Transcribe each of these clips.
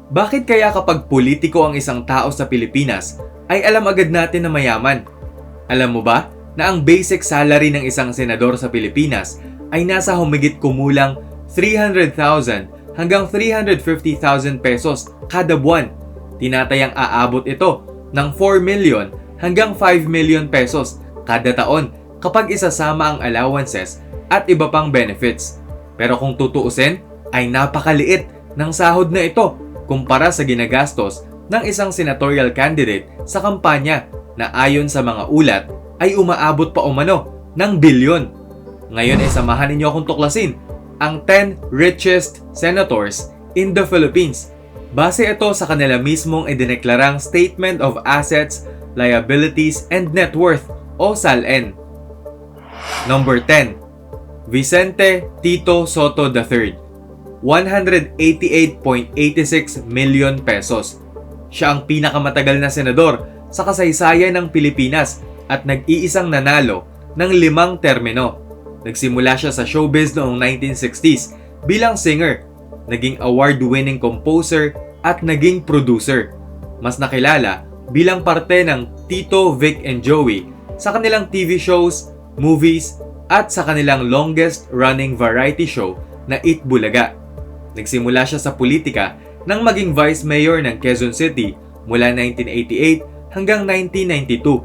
Bakit kaya kapag politiko ang isang tao sa Pilipinas, ay alam agad natin na mayaman? Alam mo ba na ang basic salary ng isang senador sa Pilipinas ay nasa humigit kumulang 300,000 hanggang 350,000 pesos kada buwan? Tinatayang aabot ito ng 4 million hanggang 5 million pesos kada taon kapag isasama ang allowances at iba pang benefits. Pero kung tutuusin, ay napakaliit ng sahod na ito kumpara sa ginagastos ng isang senatorial candidate sa kampanya na ayon sa mga ulat ay umaabot pa umano ng bilyon. Ngayon ay samahan ninyo akong tuklasin ang 10 richest senators in the Philippines. Base ito sa kanila mismong idineklarang Statement of Assets, Liabilities, and Net Worth o SALN. Number 10. Vicente Tito Soto III, 188.86 million pesos. Siya ang pinakamatagal na senador sa kasaysayan ng Pilipinas at nag-iisang nanalo ng 5 termino. Nagsimula siya sa showbiz noong 1960s bilang singer, naging award-winning composer at naging producer. Mas nakilala bilang parte ng Tito, Vic and Joey sa kanilang TV shows, movies, at sa kanilang longest-running variety show na Eat Bulaga. Nagsimula siya sa politika nang maging Vice Mayor ng Quezon City mula 1988 hanggang 1992.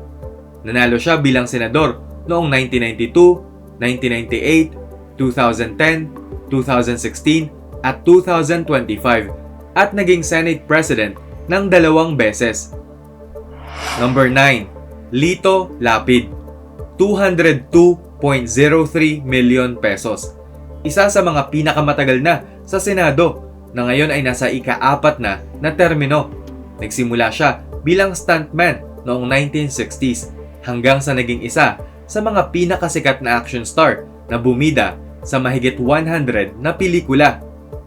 Nanalo siya bilang senador noong 1992, 1998, 2010, 2016 at 2025 at naging Senate President ng 2 beses. Number 9. Lito Lapid, 202.03 million pesos. Isa sa mga pinakamatagal na sa Senado na ngayon ay nasa ika-4 na termino. Nagsimula siya bilang stuntman noong 1960s hanggang sa naging isa sa mga pinakasikat na action star na bumida sa mahigit 100 na pelikula.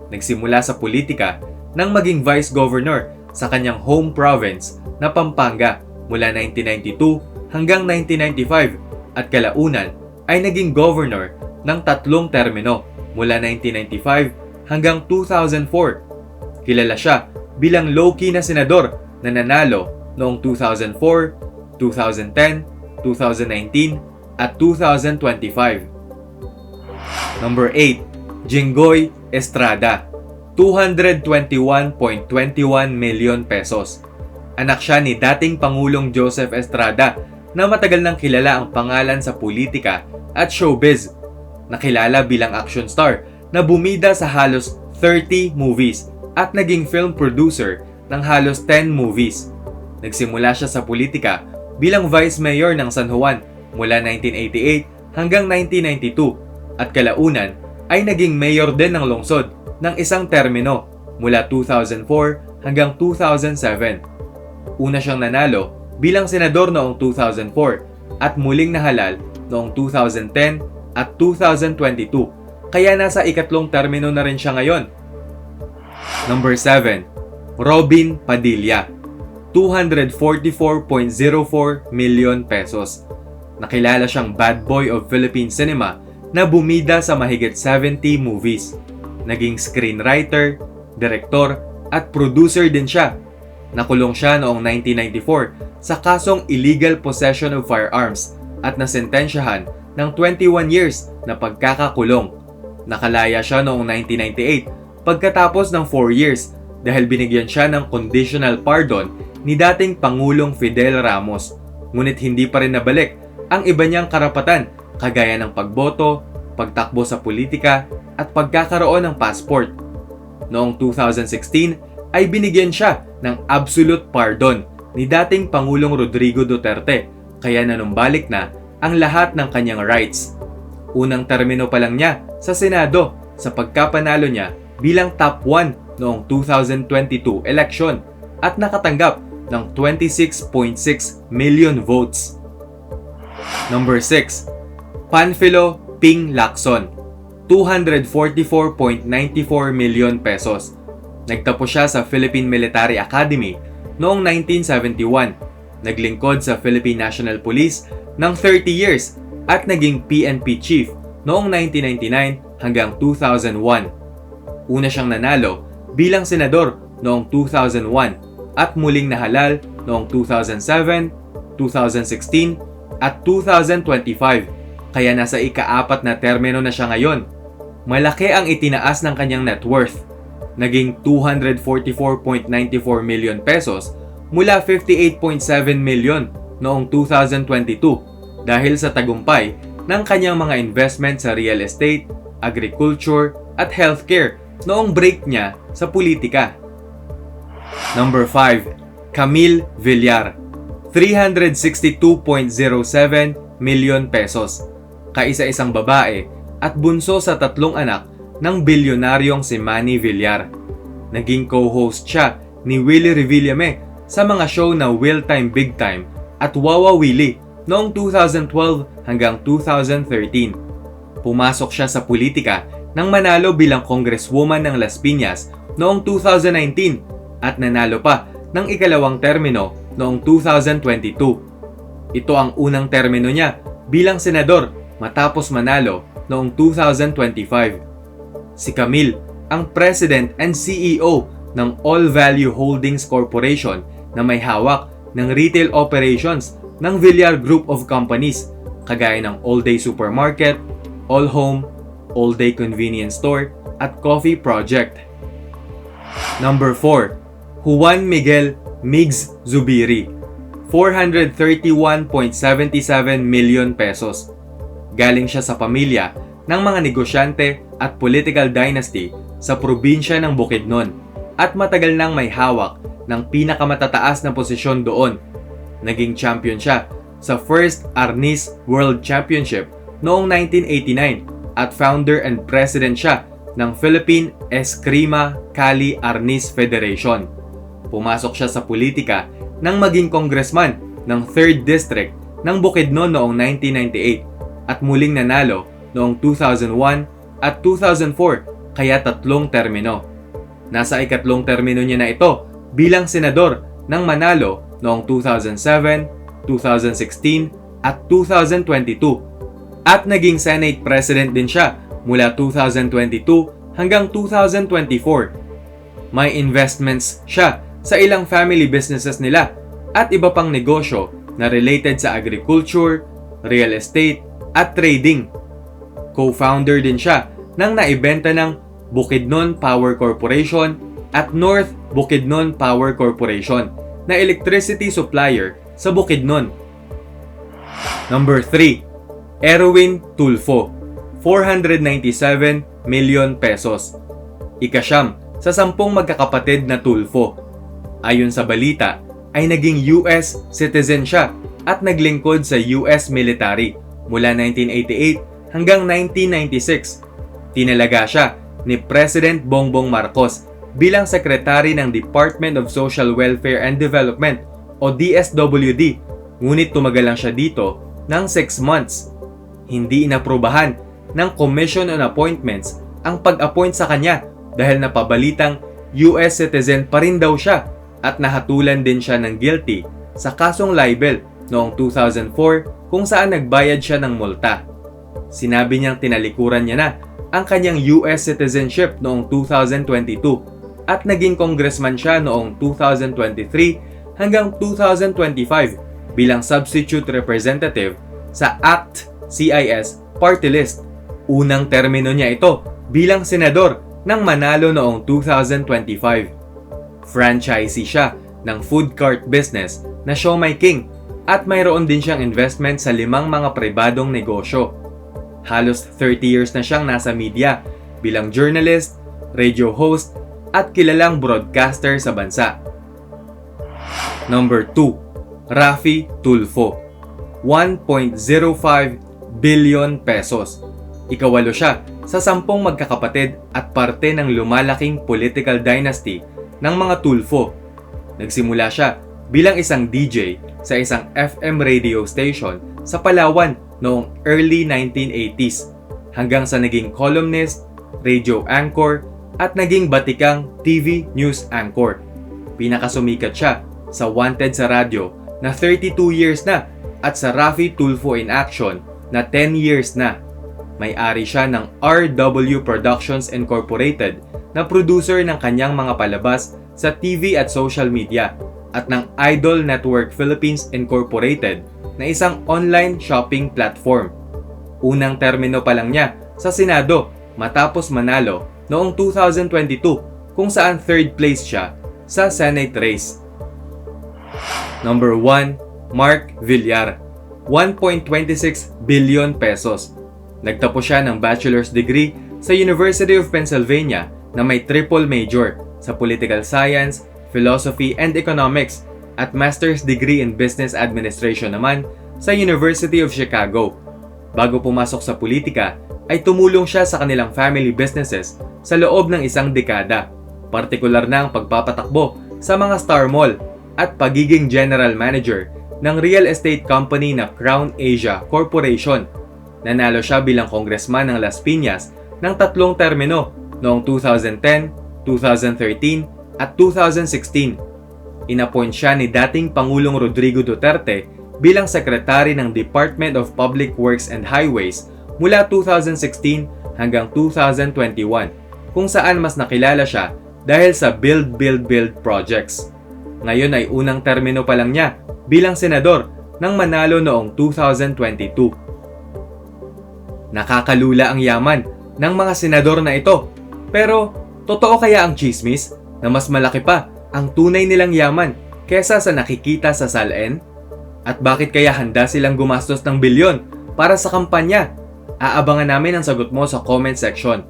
Nagsimula sa politika nang maging Vice Governor sa kanyang home province na Pampanga mula 1992 hanggang 1995 at kalaunan ay naging governor ng 3 termino mula 1995 hanggang 2004. Kilala siya bilang low-key na senador na nanalo noong 2004, 2010, 2019 at 2025. Number 8. Jinggoy Estrada, 221.21 million pesos. Anak siya ni dating Pangulong Joseph Estrada na matagal nang kilala ang pangalan sa politika at showbiz. Nakilala bilang action star na bumida sa halos 30 movies at naging film producer ng halos 10 movies. Nagsimula siya sa politika bilang Vice Mayor ng San Juan mula 1988 hanggang 1992 at kalaunan ay naging mayor din ng lungsod ng 1 termino mula 2004 hanggang 2007. Una siyang nanalo bilang senador noong 2004 at muling nahalal noong 2010 at 2022, kaya nasa ikatlong termino na rin siya ngayon. Number 7. Robin Padilla, 244.04 million pesos. Nakilala siyang bad boy of Philippine cinema na bumida sa mahigit 70 movies. Naging screenwriter, director at producer din siya. Nakulong siya noong 1994 sa kasong illegal possession of firearms at nasentensyahan ng 21 years na pagkakakulong. Nakalaya siya noong 1998 pagkatapos ng 4 years dahil binigyan siya ng conditional pardon ni dating Pangulong Fidel Ramos. Ngunit hindi pa rin nabalik ang iba niyang karapatan kagaya ng pagboto, pagtakbo sa politika at pagkakaroon ng passport. Noong 2016 ay binigyan siya ng absolute pardon ni dating Pangulong Rodrigo Duterte kaya nanumbalik na ang lahat ng kanyang rights. Unang termino pa lang niya sa Senado sa pagkapanalo niya bilang top 1 noong 2022 election at nakatanggap ng 26.6 million votes. Number 6. Panfilo Ping Lacson, 244.94 million pesos. Nagtapos siya sa Philippine Military Academy noong 1971. Naglingkod sa Philippine National Police ng 30 years at naging PNP Chief noong 1999 hanggang 2001. Una siyang nanalo bilang senador noong 2001 at muling nahalal noong 2007, 2016 at 2025, kaya nasa ika-4 na termino na siya ngayon. Malaki ang itinaas ng kanyang net worth, naging 244.94 million pesos mula 58.7 million noong 2022 dahil sa tagumpay ng kanyang mga investment sa real estate, agriculture at healthcare noong break niya sa politika. Number 5. Camille Villar, 362.07 million pesos. Kaisa-isang babae at bunso sa 3 anak ng bilyonaryong si Manny Villar. Naging co-host siya ni Willie Revillame sa mga show na Will Time Big Time at Wawa Willie noong 2012 hanggang 2013. Pumasok siya sa politika nang manalo bilang congresswoman ng Las Piñas noong 2019 at nanalo pa ng ikalawang termino noong 2022. Ito ang unang termino niya bilang senador matapos manalo noong 2025. Si Camille ang President and CEO ng All Value Holdings Corporation na may hawak ng retail operations ng Villar Group of Companies kagaya ng All Day Supermarket, All Home, All Day Convenience Store at Coffee Project. Number 4. Juan Miguel Migs Zubiri, 431.77 million pesos. Galing siya sa pamilya ng mga negosyante at political dynasty sa probinsya ng Bukidnon at matagal nang may hawak ng pinakamatataas na posisyon doon. Naging champion siya sa First Arnis World Championship noong 1989 at founder and president siya ng Philippine Eskrima Kali Arnis Federation. Pumasok siya sa politika nang maging congressman ng 3rd District ng Bukidnon noong 1998 at muling nanalo noong 2001 at 2004 kaya 3 termino. Nasa ikatlong termino niya na ito bilang senador ng Manalo noong 2007, 2016 at 2022 at naging Senate President din siya mula 2022 hanggang 2024. May investments siya sa ilang family businesses nila at iba pang negosyo na related sa agriculture, real estate at trading. Co-founder din siya ng naibenta ng Bukidnon Power Corporation at North Bukidnon Power Corporation na electricity supplier sa Bukidnon. Number 3. Erwin Tulfo, 497 million pesos. Ika-9 sa 10 magkakapatid na Tulfo. Ayon sa balita, ay naging US citizen siya at naglingkod sa US military mula 1988 hanggang 1996. Tinalaga siya ni President Bongbong Marcos bilang sekretary ng Department of Social Welfare and Development o DSWD, ngunit tumagal lang siya dito ng 6 months. Hindi inaprubahan ng Commission on Appointments ang pag-appoint sa kanya dahil napabalitang US citizen pa rin daw siya at nahatulan din siya ng guilty sa kasong libel noong 2004 kung saan nagbayad siya ng multa. Sinabi niyang tinalikuran niya na ang kanyang US citizenship noong 2022 at naging congressman siya noong 2023 hanggang 2025 bilang substitute representative sa ACT-CIS party list. Unang termino niya ito bilang senador nang manalo noong 2025. Franchisee siya ng food cart business na Siomai King at mayroon din siyang investment sa 5 mga pribadong negosyo. Halos 30 years na siyang nasa media bilang journalist, radio host at kilalang broadcaster sa bansa. Number 2. Raffy Tulfo, 1.05 billion pesos. Ika-8 siya sa 10 magkakapatid at parte ng lumalaking political dynasty ng mga Tulfo. Nagsimula siya bilang isang DJ sa isang FM radio station sa Palawan noong early 1980s hanggang sa naging columnist, radio anchor at naging batikang TV news anchor. Pinakasumikat siya sa Wanted sa radyo na 32 years na at sa Raffy Tulfo in Action na 10 years na. May-ari siya ng RW Productions Incorporated na producer ng kanyang mga palabas sa TV at social media at ng Idol Network Philippines Incorporated na isang online shopping platform. Unang termino pa lang niya sa Senado matapos manalo noong 2022 kung saan third place siya sa Senate race. Number 1, Mark Villar, 1.26 billion pesos. Nagtapos siya ng bachelor's degree sa University of Pennsylvania na may triple major sa Political Science, Philosophy and Economics at master's degree in Business Administration naman sa University of Chicago. Bago pumasok sa politika, ay tumulong siya sa kanilang family businesses sa loob ng isang dekada. Partikular na ang pagpapatakbo sa mga Star Mall at pagiging general manager ng real estate company na Crown Asia Corporation. Nanalo siya bilang congressman ng Las Piñas ng 3 termino noong 2010, 2013 at 2016. Inappoint siya ni dating Pangulong Rodrigo Duterte bilang sekretary ng Department of Public Works and Highways mula 2016 hanggang 2021, kung saan mas nakilala siya dahil sa Build projects. Ngayon ay unang termino pa lang niya bilang senador nang manalo noong 2022. Nakakalula ang yaman ng mga senador na ito, pero totoo kaya ang chismis na mas malaki pa ang tunay nilang yaman kesa sa nakikita sa SALN? At bakit kaya handa silang gumastos ng bilyon para sa kampanya? Aabangan namin ang sagot mo sa comment section.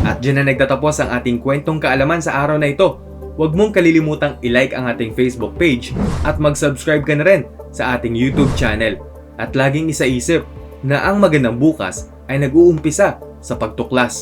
At dyan na nagtatapos ang ating kwentong kaalaman sa araw na ito. Huwag mong kalilimutang i-like ang ating Facebook page at mag-subscribe ka na rin sa ating YouTube channel. At laging isaisip na ang magandang bukas ay nag-uumpisa sa pagtuklas.